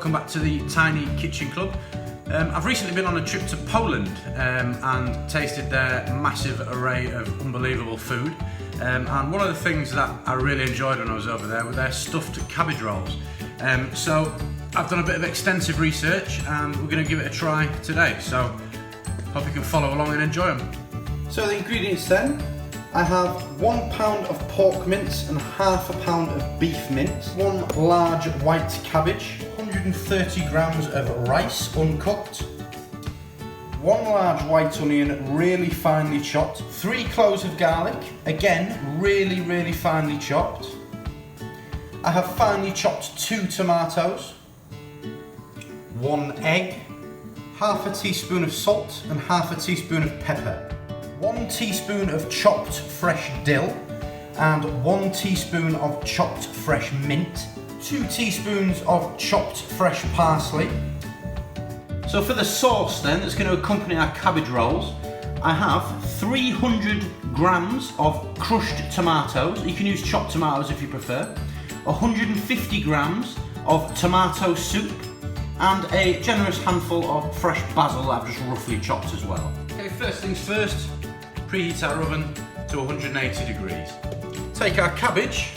welcome back to the Tiny Kitchen Club. I've recently been on a trip to Poland and tasted their massive array of unbelievable food. And one of the things that I really enjoyed when I was over there were their stuffed cabbage rolls. So I've done a bit of extensive research and we're going to give it a try today. So hope you can follow along and enjoy them. So the ingredients then, I have 1 pound of pork mince and half a pound of beef mince, 1 large white cabbage, 130 grams of rice uncooked, 1 large white onion really finely chopped, 3 cloves of garlic, again really finely chopped. I have finely chopped 2 tomatoes, 1 egg, half a teaspoon of salt and half a teaspoon of pepper, 1 teaspoon of chopped fresh dill and 1 teaspoon of chopped fresh mint, 2 teaspoons of chopped fresh parsley. So for the sauce then that's going to accompany our cabbage rolls, I have 300 grams of crushed tomatoes. You can use chopped tomatoes if you prefer, 150 grams of tomato soup and a generous handful of fresh basil that I've just roughly chopped as well. Okay, first things first, preheat our oven to 180 degrees. Take our cabbage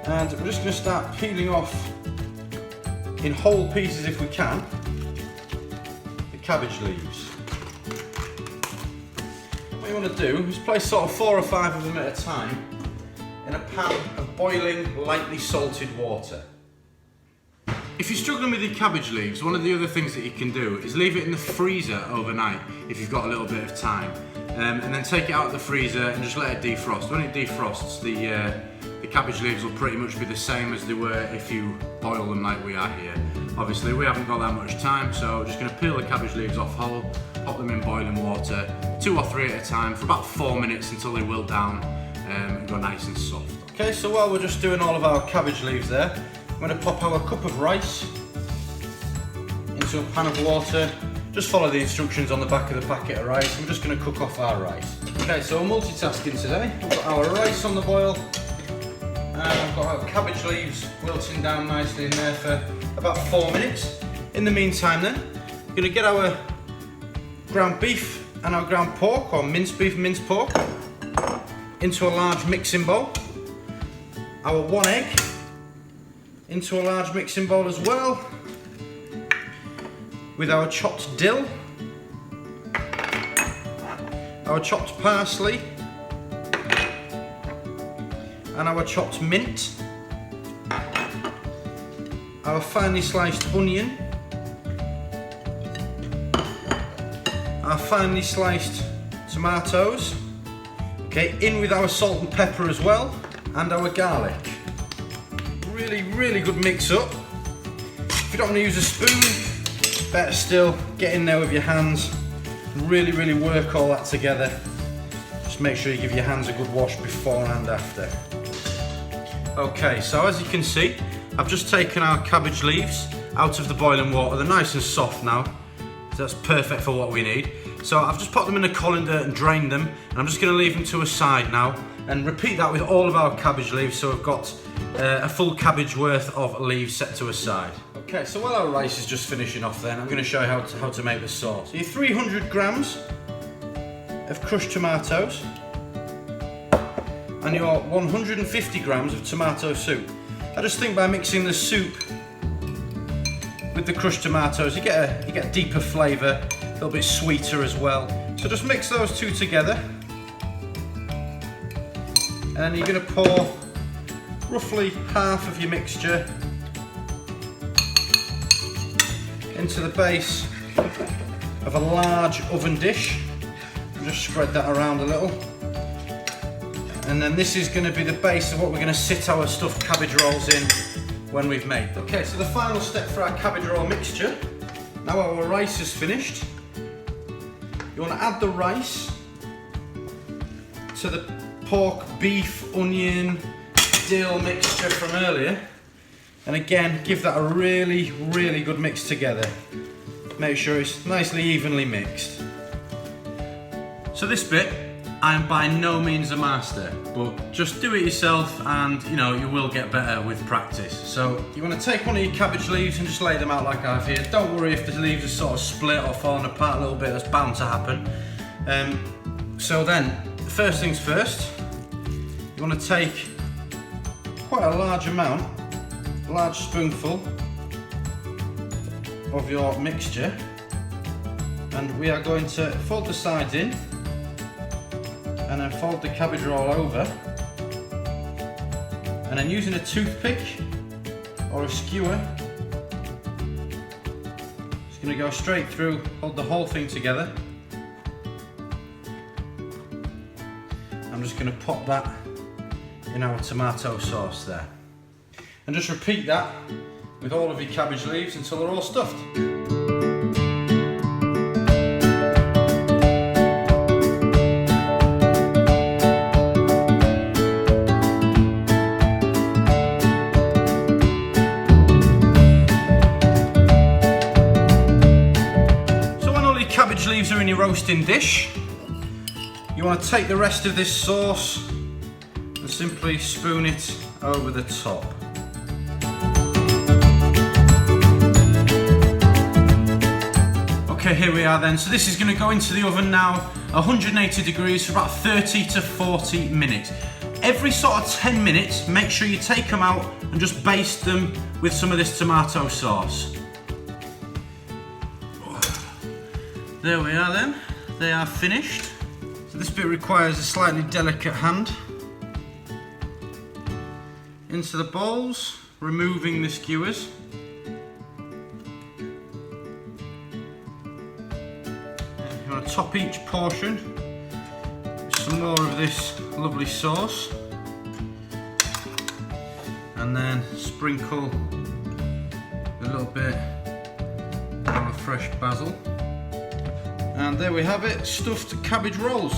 and we're just going to start peeling off in whole pieces if we can the cabbage leaves. What you want to do is place sort of 4 or 5 of them at a time in a pan of boiling lightly salted water. If you're struggling with your cabbage leaves, one of the other things that you can do is leave it in the freezer overnight if you've got a little bit of time, and then take it out of the freezer and just let it defrost. When it defrosts, the cabbage leaves will pretty much be the same as they were if you boil them like we are here. Obviously we haven't got that much time, so we're just going to peel the cabbage leaves off whole, pop them in boiling water, 2 or 3 at a time for about 4 minutes until they wilt down and go nice and soft. Okay, so while we're just doing all of our cabbage leaves there, I'm going to pop our cup of rice into a pan of water. Just follow the instructions on the back of the packet of rice. We're just going to cook off our rice. Okay, so we're multitasking today. We've got our rice on the boil and I've got our cabbage leaves wilting down nicely in there for about 4 minutes. In the meantime then, we're going to get our ground beef and our ground pork, or minced beef and minced pork, into a large mixing bowl. Our 1 egg into a large mixing bowl as well, with our chopped dill, our chopped parsley, and our chopped mint, our finely sliced onion, our finely sliced tomatoes, okay, in with our salt and pepper as well, and our garlic. Really good mix up. If you don't want to use a spoon, better still, get in there with your hands, really work all that together. Just make sure you give your hands a good wash before and after. Okay, so as you can see, I've just taken our cabbage leaves out of the boiling water. They're nice and soft now, so that's perfect for what we need. So I've just put them in a colander and drained them, and I'm just going to leave them to a side now and repeat that with all of our cabbage leaves, so we've got a full cabbage worth of leaves set to a side. Okay, so while our rice is just finishing off then, I'm going to show you how to make the sauce. So your 300 grams of crushed tomatoes and your 150 grams of tomato soup. I just think by mixing the soup with the crushed tomatoes, you get a deeper flavour, a little bit sweeter as well. So just mix those two together, and then you're going to pour roughly half of your mixture into the base of a large oven dish. Just spread that around a little, and then this is going to be the base of what we're going to sit our stuffed cabbage rolls in when we've made them. Okay, so the final step for our cabbage roll mixture, now our rice is finished, you want to add the rice to the pork, beef, onion, dill mixture from earlier, and again give that a really good mix together. Make sure it's nicely evenly mixed. So this bit I am by no means a master, but just do it yourself and you know, you will get better with practice. So you want to take one of your cabbage leaves and just lay them out like I have here. Don't worry if the leaves are sort of split or falling apart a little bit, that's bound to happen. So then, first things first, you want to take quite a large amount, a large spoonful of your mixture, and we are going to fold the sides in and then fold the cabbage roll over, and then using a toothpick or a skewer, just going to go straight through, hold the whole thing together. I'm just going to pop that in our tomato sauce there, and just repeat that with all of your cabbage leaves until they're all stuffed. Cabbage leaves are in your roasting dish. You want to take the rest of this sauce and simply spoon it over the top. Okay, here we are then. So this is going to go into the oven now, 180 degrees for about 30 to 40 minutes. Every sort of 10 minutes, make sure you take them out and just baste them with some of this tomato sauce. There we are then, they are finished. So this bit requires a slightly delicate hand. Into the bowls, removing the skewers. You want to top each portion with some more of this lovely sauce. And then sprinkle a little bit of a fresh basil. And there we have it, stuffed cabbage rolls.